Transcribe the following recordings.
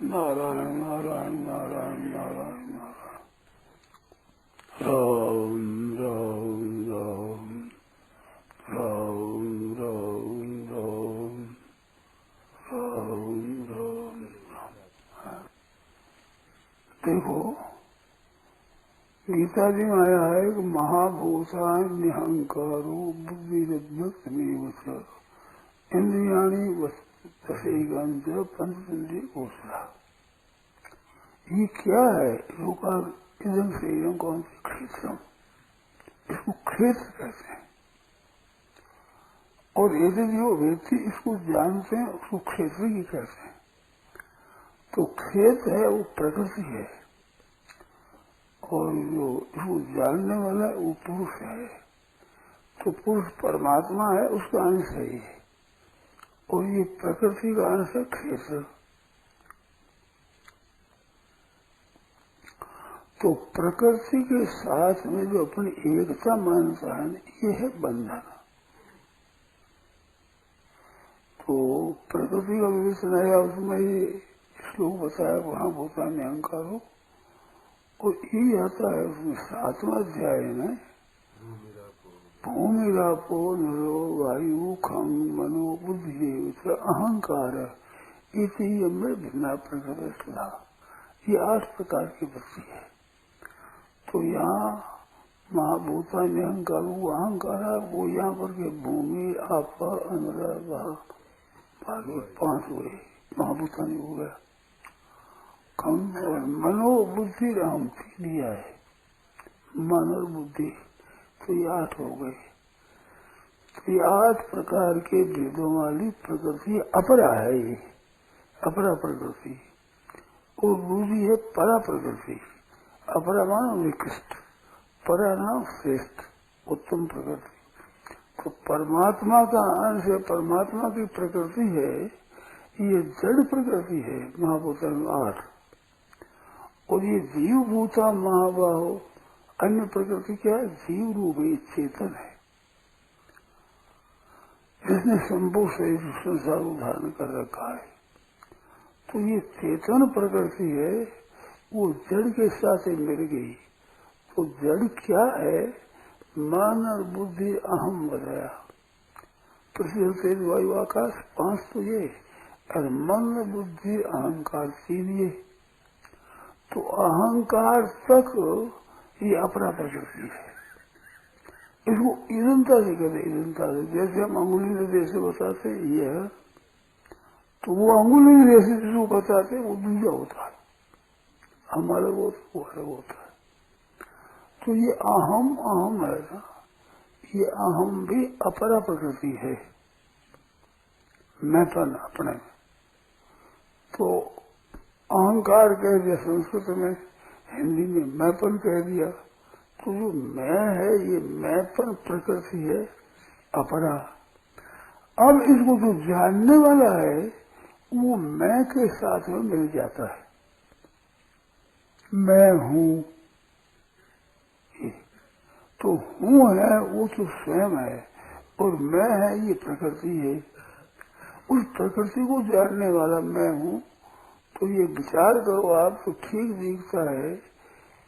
नारायण नारायण नारायण नारायण नारायण राम राम राम राम राम राम राम राम। देखो गीता जी में आया है कि महाभूषान निहंकारो बुद्धिरभ्यक्तमेव च इंद्रियाणि वशेगंज पंचेंद्रिय कोशा। ये क्या है? लोका इधम शरीरम कौन से क्षेत्रम, इसको क्षेत्र कहते हैं। और यदि जो व्यक्ति इसको जानते हैं उसको क्षेत्र ही कहते हैं। तो क्षेत्र है वो प्रकृति है, और जो इसको जानने वाला है वो पुरुष है। तो पुरुष परमात्मा है, उसका अंश है ये, और ये प्रकृति का अंश है क्षेत्र। तो प्रकृति के साथ में जो अपनी एकता मानता है ये है बंधन। तो प्रकृति का विवेचन आया, उसमें ये श्लोक बताया वहां भूता में अहंकार हो, और ये आता है उसमें 7वां अध्याय में भूमिरापो नरो वायु खं मनो बुद्धि अहंकार इति में भिन्ना प्रकृति। ये 8 प्रकार की वृत्ति है। तो यहाँ महाभूता में अहंकार वो यहाँ पर के भूमि आप बाकी 5 हुए, महाभूता नहीं हो गया। खं और मनो बुद्धि राम 3 दिया है, मन और बुद्धि, तो ये 8 हो गए। तो ये 8 प्रकार के भेदों वाली प्रकृति अपरा है, ये अपरा प्रकृति। और दूसरी है परा प्रकृति। अपरा मानो निकृष्ट, परा नाम श्रेष्ठ उत्तम प्रकृति। तो परमात्मा का अंश है, परमात्मा की प्रकृति है, ये जड़ प्रकृति है महाभूता 8। और ये जीव भूता महाबाहो अन्य प्रकृति क्या है? जीव रूप है, चेतन है, जिसने संभव से संसार धारण कर रखा है। तो ये चेतन प्रकृति है, वो जड़ के साथ मिल गई। तो जड़ क्या है? मन और बुद्धि अहम बताया, पृथ्वी तेज वायु आकाश 5 तो ये, और मन बुद्धि अहंकार 3 ये। तो अहंकार तक ये अपरा प्रकृति है। इसको ईदनता से कहते, ईदनता से। जैसे हम अंगुली निर्देश से बताते ये है, तो वो अंगुली निर्देश जिसको बताते वो दूसरा होता है, हमारा वो अलग होता है। तो ये अहम है ना, ये अहम भी अपरा प्रकृति है, मैंपन अपने। तो अहंकार कह दिया संस्कृत में, हिंदी में मैंपन कह दिया। तो जो मैं है ये मैंपन प्रकृति है अपरा। अब इसको जो जानने वाला है वो मैं के साथ में मिल जाता है। मैं हूँ, तो हूँ है वो तो स्वयं है, और मैं है ये प्रकृति है। उस प्रकृति को जानने वाला मैं हूँ। तो ये विचार करो आप तो ठीक दिखता है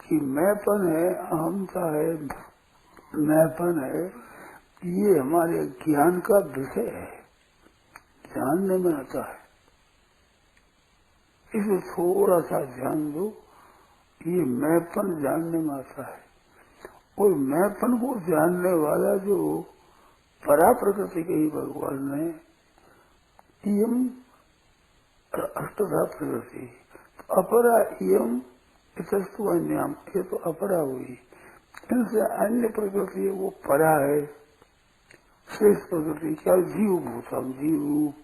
कि मैंपन है, अहमता है, मैंपन है, ये हमारे ज्ञान का विषय है, जानने में आता है। इसे थोड़ा सा ध्यान दो, ये मैंपन जानने में आता है। और मैंपन को जानने वाला जो परा प्रकृति कही भगवान ने, इयम अष्टधा प्रकृति, तो अपरा इयम इतस्तु अन्याम, ये तो अपरा हुई। इनसे अन्य प्रकृति है वो परा है, श्रेष्ठ प्रकृति क्या? जीव भूतम, जीव रूप।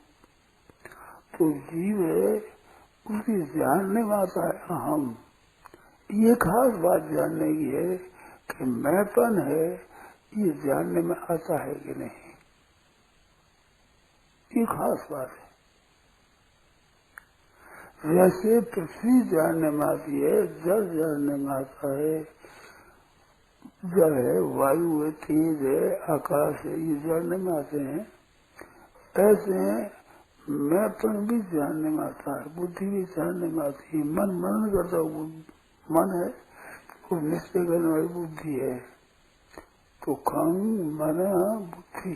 तो जीव है, उसकी जानने में आता है अहम। ये खास बात जानने की है कि मैंपन है, ये जानने में आता है कि नहीं, ये खास बात है। जैसे पृथ्वी जानने में आती है, जल जानने में आता है, जल है, वायु है, तेज है, आकाश है, ये जानने में आते हैं। ऐसे मैंपन भी जानने में आता है, बुद्धि भी जानने में आती है। मन मनन करता है, मन है वो निश्चय करने वाली बुद्धि है। तो खंग मन बुद्धि,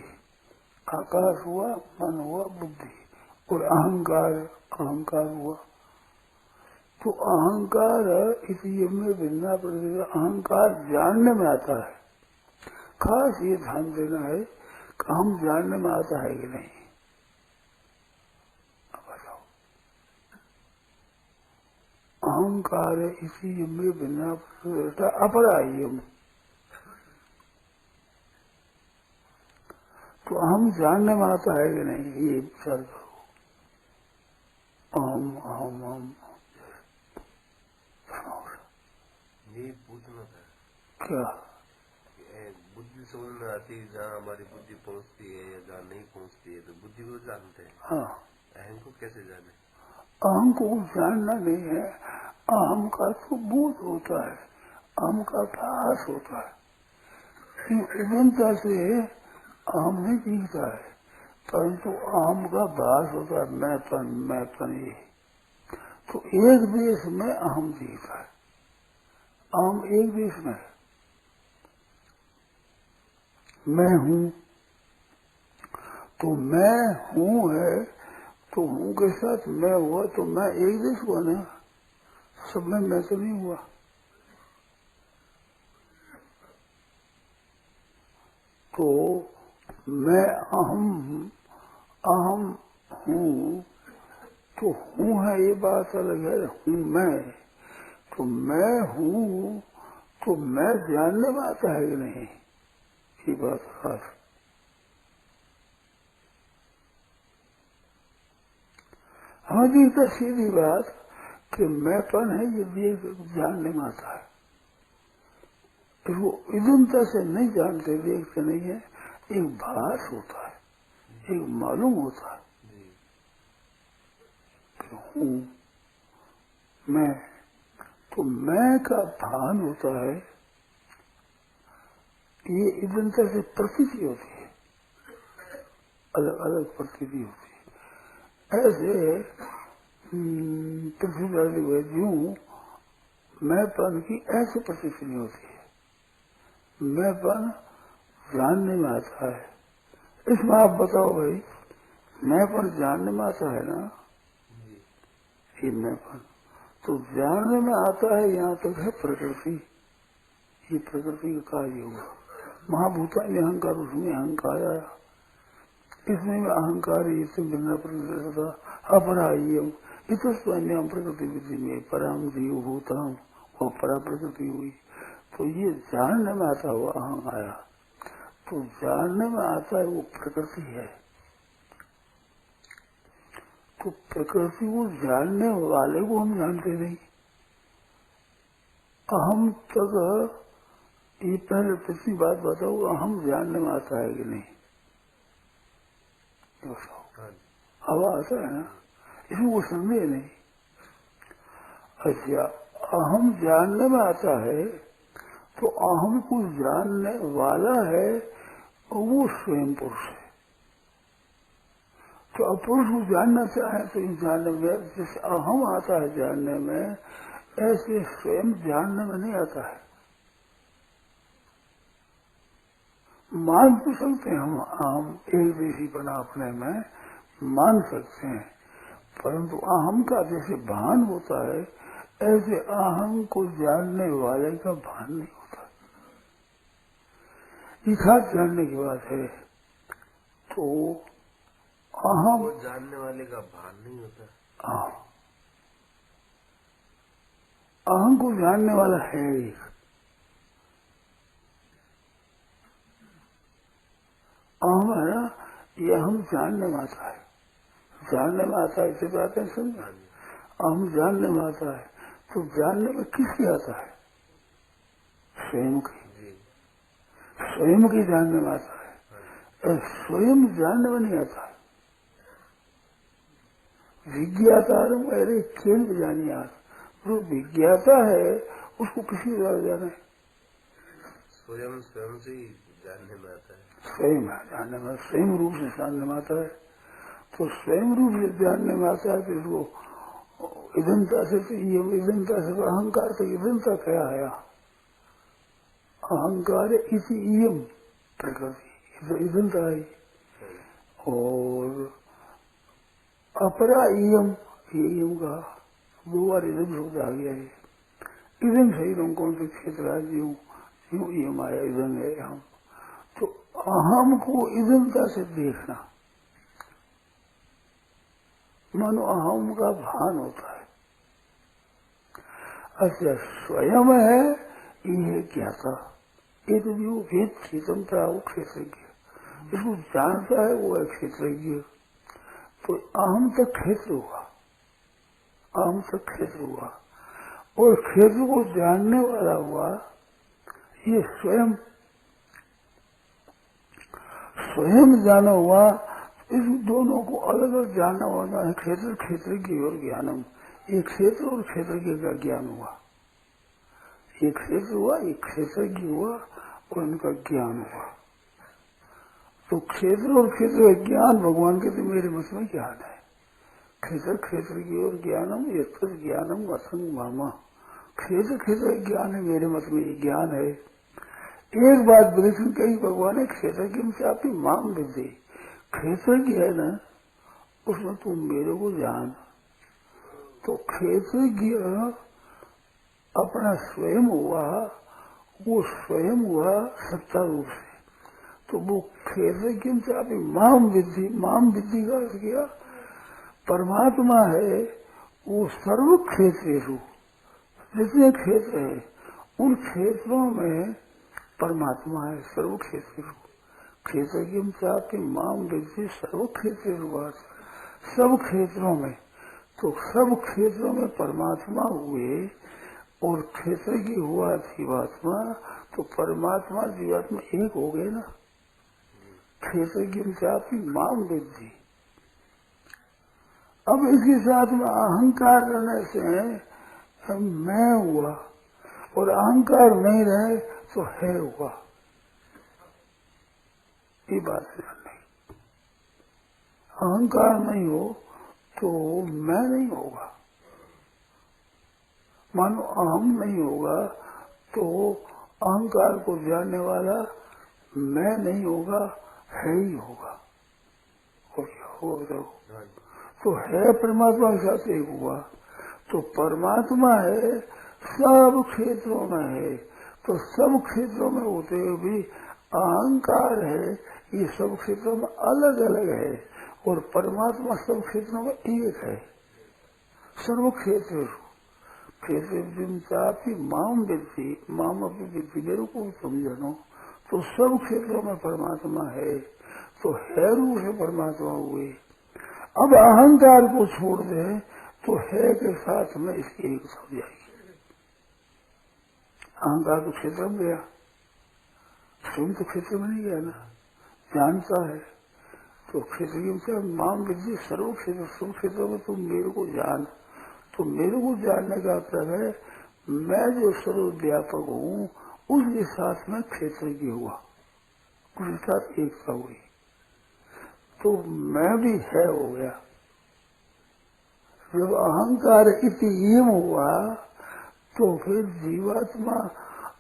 आकाश हुआ, मन हुआ, बुद्धि और अहंकार, अहंकार हुआ। तो अहंकार इसी में भिन्ना प्रति अहंकार जानने में आता है। खास ये ध्यान देना है कि हम जानने में आता है कि नहीं। अब बताओ, अहंकार इसी में भिन्ना प्रति अपरायम। तो हम जानने में आता है कि नहीं, ये विचार करो। अहम अहम अहम ये पूछना था क्या बुद्धि समझ में आती है जहाँ हमारी बुद्धि पहुँचती है या जहाँ नहीं पहुँचती है, तो बुद्धि को जानते हैं। हाँ, अहम को कैसे जाने? अहम को जानना नहीं है, अहम का तो बोध होता है, अहम का भास होता है। इधमता से अहम नहीं दिखता है, परंतु अहम का भास होता है, मैंपन ये। तो एक देश में अहम दिखता है, अहम एक देश में है। मैं हूँ, तो मैं हूँ है, तो हूँ के साथ मैं हुआ, तो मैं एक देश हुआ ना, सब में मैं तो नहीं हुआ। तो मैं अहम अहम हूँ, तो हूँ है ये बात अलग है, हूँ मैं। तो मैं हूँ, तो मैं जानने में आता है कि नहीं, ये बात खास। हमारी तो सीधी बात कि मैंपन है, ये भी जानने में आता है। तो वो इधमता से नहीं जानते, देखते नहीं है, एक भास होता है, एक मालूम होता है कि हूँ मैं। तो मैं का भान होता है, ये इधमता से प्रतीति होती है, अलग अलग प्रतीति होती है। ऐसे पृथ्वी वाली वैद्यों मैंपन की ऐसी प्रतीति नहीं होती है, मैंपन जानने में आता है। इसमें आप बताओ भाई, मैंपन जानने में आता है ना, ये मैंपन तो जानने में आता है। यहाँ तक है प्रकृति, ये प्रकृति का कार्य हुआ। महाभूता में अहंकार, उसमें अहंकार आया, इसमें अहंकार इससे बिना प्रकृति अपराह्यम इत स्वयं प्रकृति विधि में परम जीव भूतम और परा प्रकृति हुई। तो ये जानने में आता हुआ अहम आया। तो जानने में आता है वो प्रकृति है। तो प्रकृति को जानने वाले को हम जानते नहीं। अहम तक ये पहले पिछली बात बताओ, अहम जानने में आता है कि नहीं? हवा आता है ना, इसमें वो संदेह नहीं। अच्छा, अहम जानने में आता है, तो अहम को जानने वाला है वो स्वयं पुरुष है। तो अब पुरुष को जानना चाहे तो इन जानने में, जैसे अहम आता है जानने में, ऐसे स्वयं जानने में नहीं आता है। मान तो सकते हैं हम एक देशी बना अपने में मान सकते हैं, परंतु अहम का जैसे भान होता है, ऐसे अहम को जानने वाले का भान नहीं होता। यथार्थ जानने की बात है। तो अहम जानने वाले का भान नहीं होता। अहम को जानने वाला है एक। अहम है ना, ये हम जानने में आता है, जानने में आता है, इसे बात है समझा। अहम जानने में आता है, तो जानने में किसकी आता है? स्वयं की, स्वयं की जानने में आता है। स्वयं जानने में नहीं आता है। विज्ञाता अरे खेल जानी यार, जो विज्ञाता है उसको किसी द्वारा जाना है? स्वयं से ही जानने में आता है। स्वयं जानने में, स्वयं रूप से जानने में आता है। तो स्वयं रूप से जानने में आता है कि इसको इदंता से इदंता से अहंकार तक इदंता क्या आया? अहंकार इसी इयम प्रकृति इदंता आई और अपरा इयम ये इयम का 2 बार इदम शब्द आ गया है। इदम शरीरम कौन से क्षेत्र यूं इयम आया इदम है हम। तो अहम को इदंता से देखना मानो अहम का भान होता है। अच्छा स्वयं है ये ज्ञाता, ये तो जो वेद चेतन था वो क्षेत्रज्ञ, इसको जानता है वो है क्षेत्रज्ञ। तो अहम तक क्षेत्र हुआ, अहम तक क्षेत्र हुआ और क्षेत्र को जानने वाला हुआ ये स्वयं, स्वयं जाना हुआ। इस दोनों को अलग अलग जानना होना है, क्षेत्र क्षेत्रज्ञ और ज्ञानम। एक क्षेत्र और क्षेत्रज्ञ का ज्ञान हुआ, एक क्षेत्र हुआ, एक क्षेत्रज्ञ हुआ और उनका ज्ञान हुआ। तो क्षेत्र और क्षेत्र का ज्ञान भगवान के तो मेरे मत में ज्ञान है। क्षेत्र क्षेत्रज्ञ और ज्ञानम यथ ज्ञानम असंग मामा। क्षेत्र क्षेत्र ज्ञान है मेरे मत में ये ज्ञान है। एक बात विलक्षण कही भगवान है, क्षेत्रज्ञ से आपकी माम विद्धि, क्षेत्रज्ञ है ना उसमें तुम मेरे को जान। तो क्षेत्रज्ञ अपना स्वयं हुआ, वो स्वयं हुआ सत्ता रूप से। तो वो क्षेत्रज्ञ से आपकी माम विद्धि, माम विद्धि का अर्थ किया परमात्मा है वो सर्व क्षेत्रेषु, जितने क्षेत्र है उन क्षेत्रों में परमात्मा है सर्व क्षेत्रेषु। क्षेत्रज्ञ चापी माम विद्धि सर्व क्षेत्रेषु, सब क्षेत्रों में। तो सब क्षेत्रों में परमात्मा हुए और क्षेत्रज्ञ हुआ जीवात्मा, तो परमात्मा जीवात्मा एक हो गए ना। क्षेत्रज्ञ चापी माम विद्धि। अब इसके साथ में अहंकार रहने से मैं हुआ और अहंकार नहीं रहे तो है हुआ, ये बात नहीं। अहंकार नहीं हो तो मैं नहीं होगा, मानो अहम नहीं होगा तो अहंकार को जानने वाला मैं नहीं होगा, है ही होगा। और क्या होगा? तो है परमात्मा के साथ एक हुआ। तो परमात्मा है सब क्षेत्रों में है, तो सब क्षेत्रों में होते हुए भी अहंकार है, ये सब क्षेत्रों में अलग अलग है और परमात्मा सब क्षेत्रों में एक है। सर्व क्षेत्र क्षेत्र माम विद्धि, माम अपनी विद्धि मेरे को समझनो। तो सब क्षेत्रों में परमात्मा है, तो है रूप से परमात्मा हुए। अब अहंकार को छोड़ दे तो है के साथ में इसकी एक हो जाएगी। अहंकार तो क्षेत्र में गया, स्वयं तो क्षेत्र में नहीं गया ना, जानता है। तो क्षेत्र से माम विद्धि सर्व क्षेत्र, सब क्षेत्रों में तुम मेरे को जान। तो मेरे को जानने का मतलब है मैं जो सर्वव्यापक हूँ उसके साथ में क्षेत्रज्ञ हुआ, उसके साथ एकता हुई, तो मैं भी है हो गया। जब अहंकार इतिम हुआ तो फिर जीवात्मा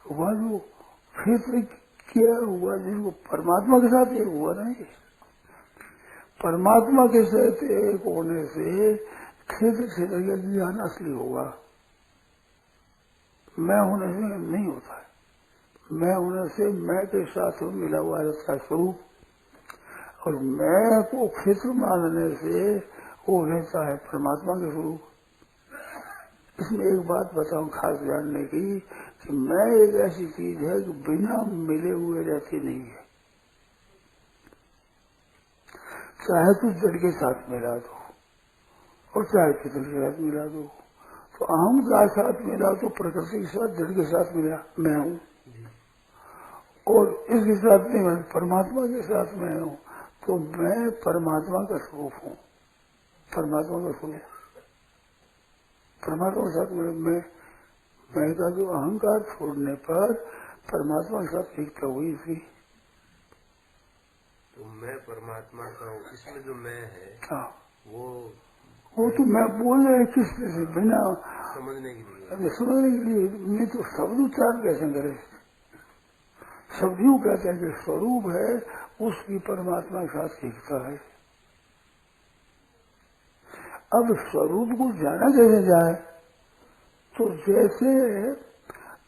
हुआ जो क्षेत्र क्या हुआ, जिसको परमात्मा के साथ एक हुआ नहीं। परमात्मा के साथ एक होने से क्षेत्र क्षेत्र का ज्ञान असली होगा, मैं होने से नहीं होता है। मैं होने से मैं के साथ मिला हुआ रहता है स्वरूप, और मैं को क्षेत्र मानने से वो रहता है परमात्मा के स्वरूप। इसमें एक बात बताऊं खास जानने की कि मैं एक ऐसी चीज है कि बिना मिले हुए रहती नहीं है। चाहे तो जड़ के साथ मिला दो और चाहे चित्र के साथ मिला दो। तो अहम के साथ मिला तो प्रकृति के साथ, जड़ के साथ मिला मैं हूँ, और इसके साथ नहीं मैं परमात्मा के साथ मैं हूँ। तो मैं परमात्मा का स्वरूप हूँ, परमात्मा का स्वरूप, परमात्मा के साथ मैं का जो अहंकार छोड़ने पर परमात्मा के साथ एकता हुई थी। तो मैं परमात्मा का हूँ, इसमें जो मैं है हाँ, वो तो मैं बोल रहे किस तरह से बिना समझने के लिए। अरे समझने के लिए नहीं तो शब्द उच्चारण कैसे करे? शब्द यूँ कहते हैं कि स्वरूप है उसकी परमात्मा के साथ एकता है। अब स्वरूप को जाना कैसे जाए? तो जैसे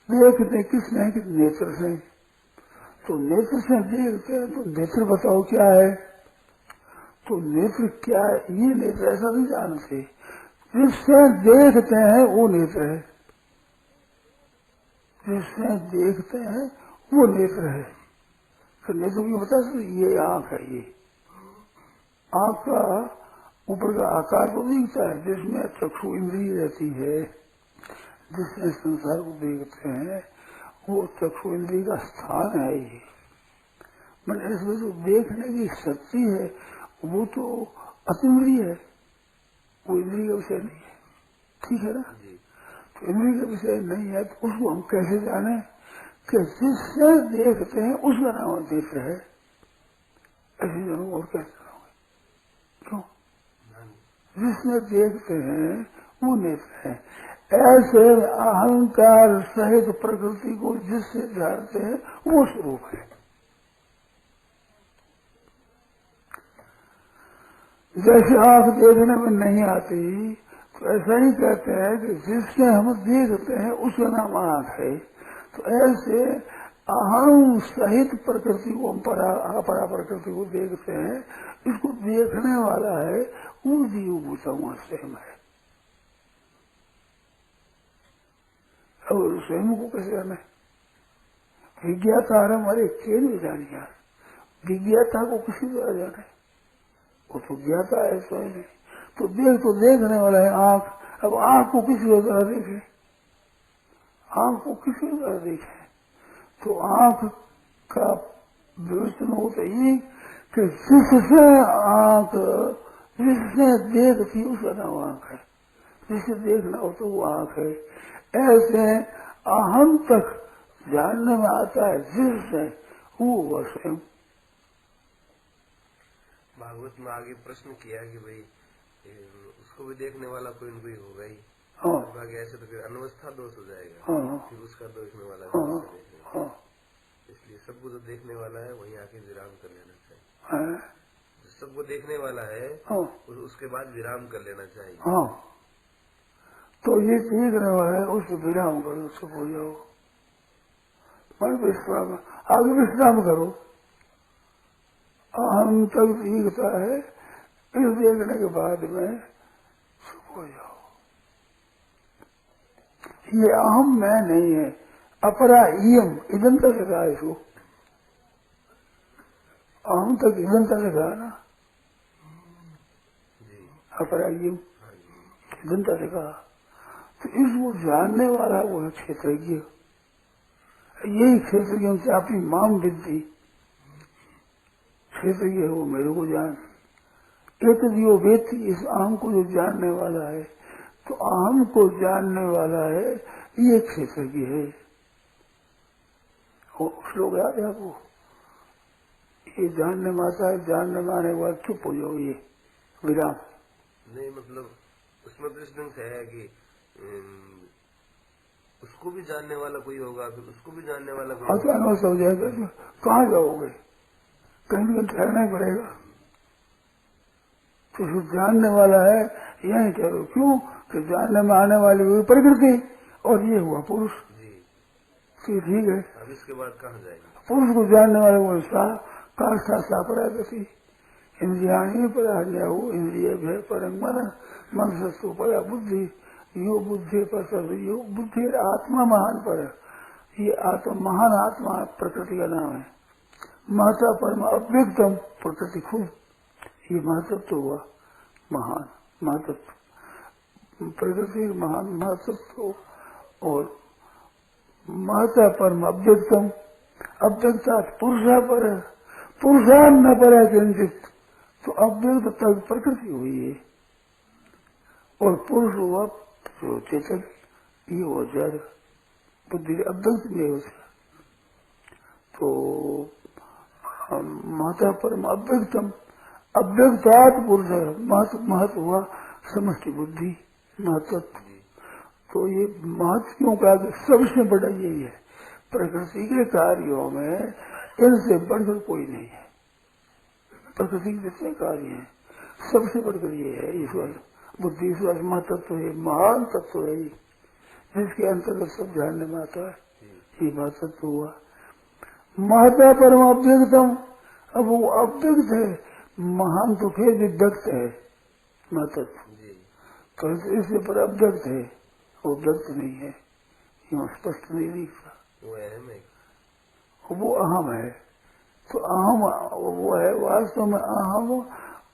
देखते किसने कि नेत्र से, तो नेत्र से देखते हैं तो नेत्र बताओ क्या है? तो नेत्र क्या है? ये नेत्र ऐसा नहीं जानते, जिससे देखते हैं वो नेत्र है, जिससे देखते हैं वो नेत्र है। तो नेत्र की बता सकते ये आंख है, ये आंख का ऊपर का आकार तो दिखता है जिसमें चक्षु इंद्रिय रहती है, जिसमें संसार को देखते हैं वो चक्षु इंद्रिय का स्थान है। ये मैंने इसमें जो देखने की शक्ति है वो तो अतीन्द्रिय है, वो इंद्रिय का विषय नहीं है, ठीक है ना? तो इंद्रिय का विषय नहीं है तो उसको हम कैसे जाने कि जिससे देखते हैं उसका नाम नेत्र है। ऐसे जनों और कैसे जानोगे? क्यों? जिसमें देखते हैं वो नेत्र है। ऐसे अहंकार सहित प्रकृति को जिससे जानते हैं वो स्वरूप है। जैसे आंख देखने में नहीं आती तो ऐसा ही कहते हैं कि जिससे हम देखते हैं उसका नाम आंख है। तो ऐसे अहम सहित प्रकृति को हम अपरा प्रकृति को देखते हैं, इसको देखने वाला है वो जीव भूतवा स्वयं है। और स्वयं को कैसे जाना है? विज्ञाता हमारे खेल में जानिए, विज्ञाता को किसी द्वारा जाना है, वो तो ज्ञाता है स्वयं है। तो देखने वाला है आंख। अब आंख को किसी द्वारा देखे, आंख को किसी द्वारा देखे तो आंख का विवेचन होता ही कि जिससे आंख जिससे देखती उसका नाम आंख है, जिसे देखना हो तो वो आंख है। ऐसे अहम तक जानने में आता है जिससे वो स्वयं। भागवत में आगे प्रश्न किया कि भाई उसको भी देखने वाला कोई न कोई होगा ही। हाँ, आगे ऐसे तो फिर अनवस्था दोष हो जाएगा। हाँ, फिर उसका देखने वाला हाँ, हाँ, इसलिए सबको जो देखने वाला है वहीं आके विराम कर लेना चाहिए। हाँ, सबको देखने वाला है हाँ, उसके बाद विराम कर लेना चाहिए। हाँ। तो ये देखने वाला है उसको विराम करो, चुप हो जाओ, मन विश्राम, आगे विश्राम करो। अहम तक दिखता है, इस देखने के बाद में चुप हो जाओ। ये अहम मैं नहीं है, अपरा इयम इदंत लगा है इसको, अहम तक इदंत लगा ना, अपरा इयम इदंत लगा। तो इसको जानने वाला वो है क्षेत्रज्ञ। यही क्षेत्रज्ञ से अपनी माम विद्धि, क्षेत्रज्ञ है वो मेरे को जान। एक जो व्यक्ति इस अहम को जो जानने वाला है, तो अहम को जानने वाला है ये क्षेत्रज्ञ है। श्लोक याद है आपको? ये जानने में आता है, जानने में आने के बाद चुप हो जाओ, ये विराम नहीं। मतलब उसमें प्रश्न है कि उसको भी जानने वाला कोई होगा, फिर उसको भी जानने वाला कोई होगा। अचानक हो जाएगा, कहाँ जाओगे? कहीं भी ठहरना ही पड़ेगा। तो जो जानने वाला है यही करो, क्यों कि जानने में आने वाली हुई प्रकृति और ये हुआ पुरुष। ठीक है, अब इसके बाद कहाँ जाएगा? पुरुष को जानने वाले वो काष्ठा सापरा गति इंद्रियाणी पराज्ञा हो, इंद्रिय भय परंग मन सस्तु परा बुद्धि, यो बुद्धि पर यो बुद्धि आत्मा महान पर। ये आत्मा महान आत्मा प्रकृति का नाम है। महत्व परम अव्यक्तम प्रकृति खुद, ये महत्व तो हुआ महान महत्व, प्रकृति महान महत्व। और महत्व परम अव्यक्तम, अव्यक्ता पुरुषा पर, पुरुषा न पर है किंचित, तो अव्यक्त तक प्रकृति हुई है और पुरुष हुआ जो चेतन, ये हो जड़ बुद्धि अव्यक्त में हो। तो माता परम अव्यक्तम, अव्यक्तात् पुरुष महत्व हुआ समष्टि बुद्धि महत्व। तो ये महत्व क्यों कहा कि सबसे बड़ा यही है, प्रकृति के कार्यों में इनसे बढ़कर कोई नहीं है। प्रकृति के जितने कार्य हैं सबसे बढ़कर ये है ईश्वर बुद्धि, ईश्वर महतत्व है, महान तत्व है, जिसके अंतर्गत सब जानने में आता है, ये महतत्व हुआ। महता परम अव्यक्तम, अब वो अव्यक्त है, महान तो फिर भी व्यक्त है महतत्व, तो इससे पर अव्यक्त है, वो व्यक्त नहीं है, यूँ स्पष्ट नहीं दिखता, वो अहम है, वो अहम है। तो अहम वो है वास्तव में अहम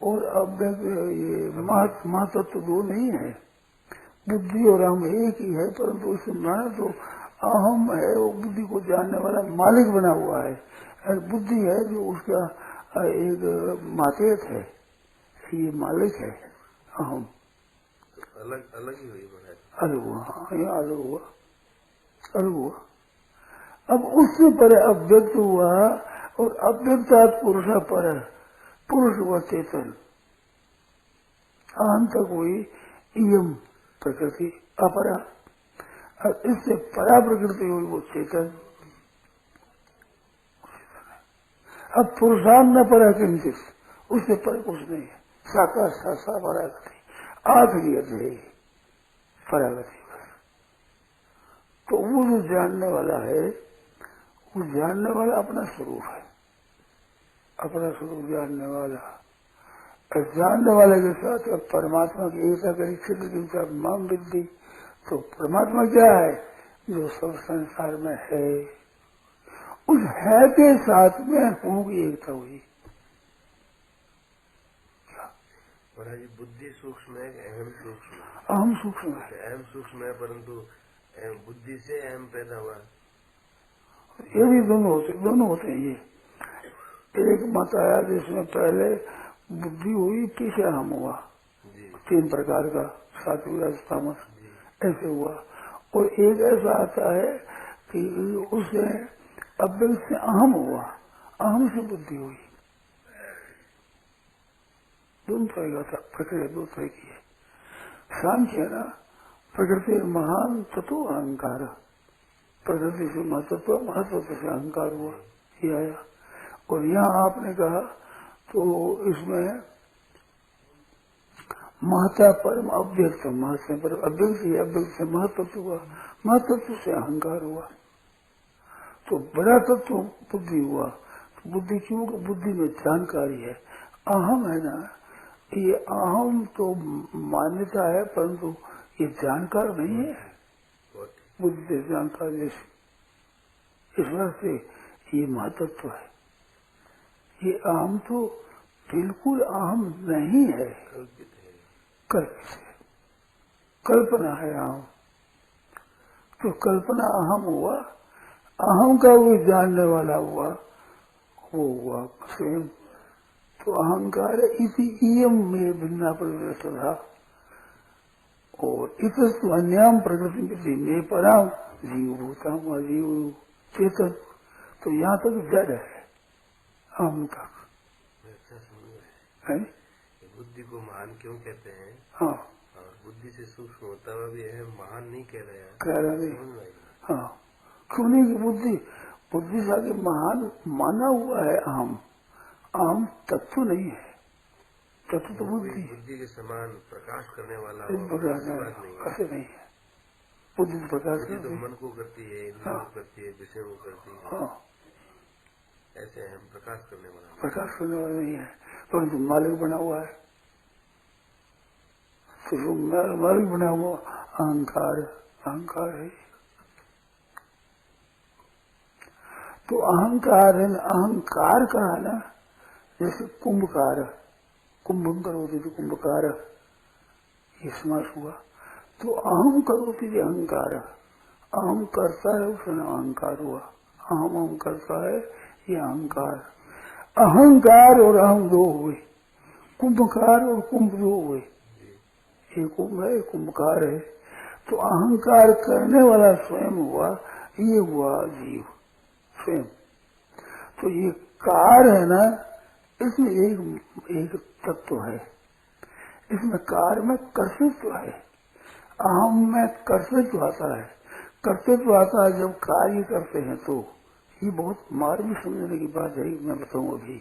और अव्यक्त, ये महतत्व दो नहीं है, बुद्धि और अहम एक ही है, परंतु उसमें तो अहम है वो बुद्धि को जानने वाला मालिक बना हुआ है, और बुद्धि है जो उसका एक मातेत है, ये मालिक है अहम। अलग अलग ही हुई महाराज, अलग हुआ, हाँ ये अलग हुआ, अलग हुआ। अब उससे पर अव्यक्त हुआ, और अव्यक्तात् पुरुष पर, पुरुष हुआ चेतन, अहम तक हुई इयम प्रकृति अपरा, और इससे परा प्रकृति हुई वो चेतन। अब पुरुषान न परा किंचित, उससे पर कुछ नहीं है, साकार सा परागति, आखिरी है परागति। तो वो जो जानने वाला है, वो जानने वाला अपना स्वरूप है, अपना स्वरूप जानने वाला, और जानने वाले के साथ अब परमात्मा की एकता करी क्षेत्र के साथ माम विद्धि, तो परमात्मा क्या है जो सब संसार में है, उस है के साथ में हूँ की एकता हुई। महाराज बुद्धि सूक्ष्म है, अहम सूक्ष्म है? अहम सूक्ष्म है, अहम सूक्ष्म है, परंतु बुद्धि से अहम पैदा हुआ, ये भी दोनों होते हैं। ये एक मत आया जिसमें पहले बुद्धि हुई पीछे अहम हुआ, तीन प्रकार का, सात्विक राजस तामस ऐसे हुआ। और एक ऐसा आता है कि उससे अव्यक्त से अहम हुआ, अहम से बुद्धि हुई। दोनों तरह का प्रक्रिया दो तरह की है। सांख्य है ना, प्रकृति महान तत्व अहंकार, प्रकृति से महत्व, महत्व से अहंकार हुआ, ये आया। और यहाँ आपने कहा तो इसमें महता परम अव्यक्त, महत्व पर अव्यक्त ही, अव्यक्त से महत्व हुआ, महत्व से अहंकार हुआ, तो बड़ा तत्व बुद्धि हुआ। तो बुद्धि क्यों? बुद्धि में जानकारी है, अहम है ना, ये अहम तो मान्यता है, परंतु ये जानकार नहीं है, बुद्धि से जानकार जैसे, इस वजह से ये महत्व है। ये अहम तो बिल्कुल अहम नहीं है, कल्पित है, कल्पना है अहम। तो कल्पना अहम हुआ, अहम का वो जानने वाला हुआ, वो हुआ स्वयं। तो अहंकार इसी इयम में भिन्ना प्रवृत्त था, और इतस्तु अन्याम प्रकृति में पराम जीव भूता हुआ, जीव चेतन। तो यहाँ तक जड़ है अहम तक है। बुद्धि को महान क्यों कहते हैं? हाँ, और बुद्धि से सूक्ष्म होता हुआ भी है, महान नहीं कह रहे हैं, कह रहे नहीं। हाँ, क्यों नहीं की बुद्धि से आगे महान माना हुआ है अहम, अहम तत्व नहीं है, तत्व तो बुद्धि के समान प्रकाश करने वाला ऐसे नहीं है। बुद्धि प्रकाश तो मन को करती है, इंद्रियों को करती है, विषय को करती है, हाँ, ऐसे हम प्रकाश करने वाला, प्रकाश करने वाला नहीं है, परंतु मालिक बना हुआ है। तो जो मालिक बना हुआ अहंकार, अहंकार है। तो अहंकार है, अहंकार का है ना, जैसे कुंभकार, कुंभंकर होती थी कुंभकार, ये समास हुआ। तो अहम करोति अहंकार, अहम करता है उसने अहंकार हुआ, अहम करता है ये अहंकार। अहंकार और अहम दो हुए, कुंभकार और कुंभ दो हुए, ये कुंभ है, कुंभकार है। तो अहंकार करने वाला स्वयं हुआ, ये हुआ जीव स्वयं। तो ये कार है ना, इसमें एक तत्व है, इसमें कार में कर्तृत्व है, अहम में कर्तृत्व आता है। कर्तृत्व आता है जब कार्य करते हैं तो। ये बहुत मार्मिक समझने की बात है, मैं बताऊं अभी।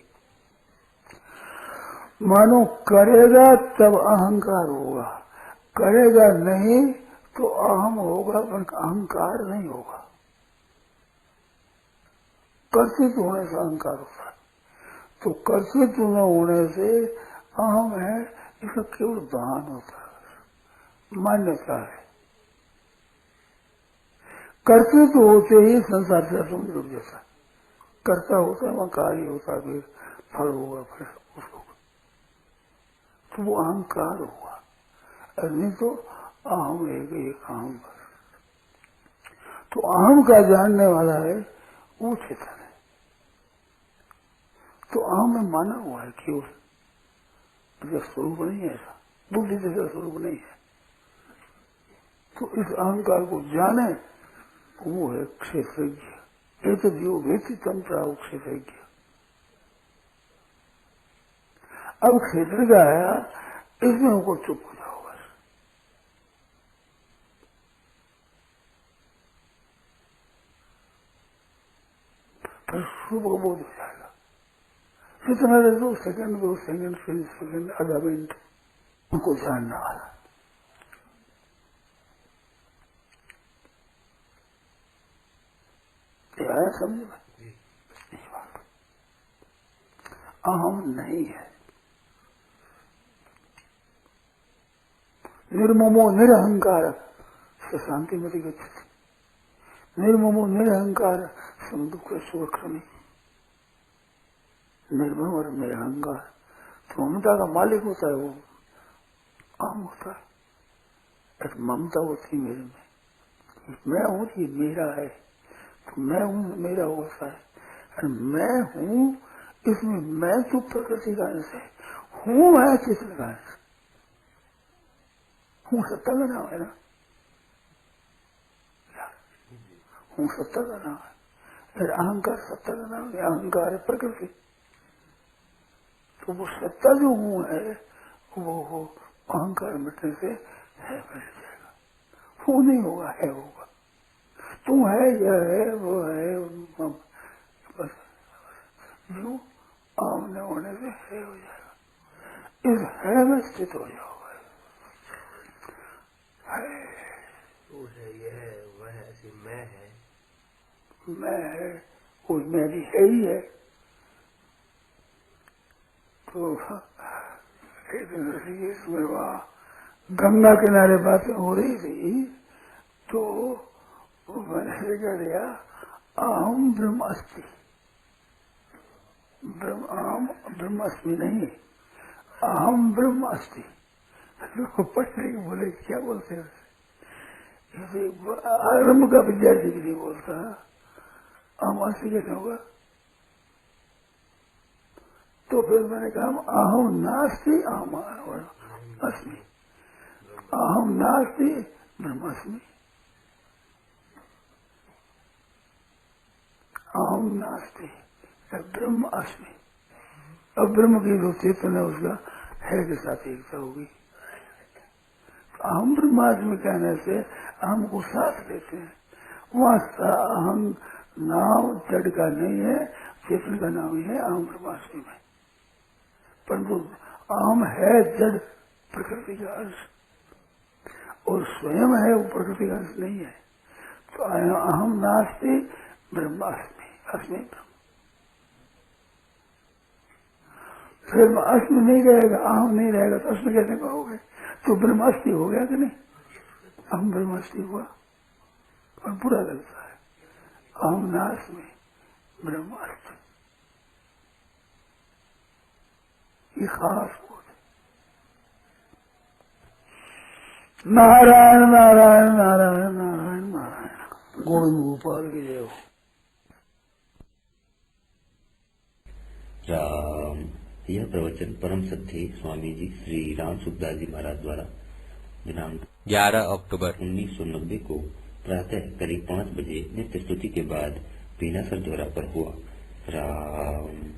मानो करेगा तब अहंकार होगा, करेगा नहीं तो अहम होगा, पर अहंकार नहीं होगा। कर्तृत्व होने से अहंकार होता है, तो कर्तृत्व न होने से अहम है, इसका केवल भान होता है, मान्यता है। कर्तृत्व होते ही संसार से असम जुड़ जाता है। कर्ता होता है, वहां कार्य होता है, फिर फल होगा, फिर उसको तो वो अहंकार हुआ, और नहीं तो अहम एक अहम। तो अहम का जानने वाला है वो चेतन है। तो अहम में माना हुआ है केवल, जैसा स्वरूप नहीं है, ऐसा बुद्धि जैसा स्वरूप नहीं है। तो इस अहंकार को जाने वो है क्षेत्रज्ञ। एक जीव व्यक्ति तंत्र क्षेत्रज्ञ। अब क्षेत्र का आया, इसमें उनको चुप हो जाओ बस। फिर शुभ बोध हो जाएगा। जितना 2 सेकंड फिर सेकंड, आधा मिनट उनको जानना वाला। आया समझ में? अहम नहीं है। निर्ममो निरहंकार से शांति मति गच्छति। निर्ममो निरहंकार सम दुख सुखमी। निर्मम और निरहंकार तो ममता का मालिक होता है, वो अहम होता है। एक ममता होती है मेरे में, मैं हूँ, ये मेरा है, तो मैं हूँ मेरा होता है। और मैं हूँ, इसमें मैं तो प्रकृति का अंश है, हूँ मैं चित्र का अंश। हूँ सत्ता का नाम है ना, हूँ सत्ता का नाम है, फिर अहंकार सत्ता का नाम है। अहंकार है प्रकृति। तो वो सत्ता जो हूँ है, वो अहंकार मिटने से है मिट जाएगा। वो नहीं होगा, है होगा। तू है, यह है, वो है, बस जो आमने होने से है हो जाएगा। इस है में स्थित हो जाओ। वो है, यह है, वह है, ऐसी मैं है, मैं है, वो मैं भी है ही है। तो एक दिन इसमें वहाँ गंगा किनारे बातें हो रही थी, तो मैंने कह दिया अहम ब्रह्मास्मि। अहम ब्रह्मास्मि नहीं, अहम ब्रह्मास्मि। लोग पढ़ने के बोले क्या बोलते हैं, आरंभ का विद्यार्थी भी नहीं बोलता, अहमास्मि कैसे होगा। तो फिर मैंने कहा अहम नास्ति अहम अस्मि, अहम नास्ति ब्रह्मास्मि, अहम नास्ति ब्रह्म अस्मि। अब ब्रह्म की जो चेतन है उसका है के साथ एकता होगी। अहम ब्रह्मास्मि कहने से अहम को साथ लेते हैं। वहां अहम नाम जड़ का नहीं है, चेतन का नाम ही है अहम ब्रह्मास्मि में। परंतु अहम है जड़ प्रकृति का अंश, और स्वयं है वो प्रकृति का अंश नहीं है। तो अहम नास्ति ब्रह्मास्मि, अस्मि ब्रह्म। फिर अस्मि नहीं रहेगा, अहम नहीं रहेगा, तो अस्मि कैसे कहोगे। तो ब्रह्मास्मि हो गया कि नहीं, अहम ब्रह्मास्मि हुआ, और बुरा लगता है। अहम नास्मि ब्रह्मास्मि, ये खास बोध है। नारायण नारायण नारायण नारायण नारायण। गोविंद गोपाल की जय हो। राम। यह प्रवचन परम सत्य स्वामी जी श्री राम सुखदास जी महाराज द्वारा दिनांक 11 अक्टूबर 1990 को प्रातः करीब 5 बजे नित्य स्तुति के बाद पीनासर द्वारा पर हुआ। राम।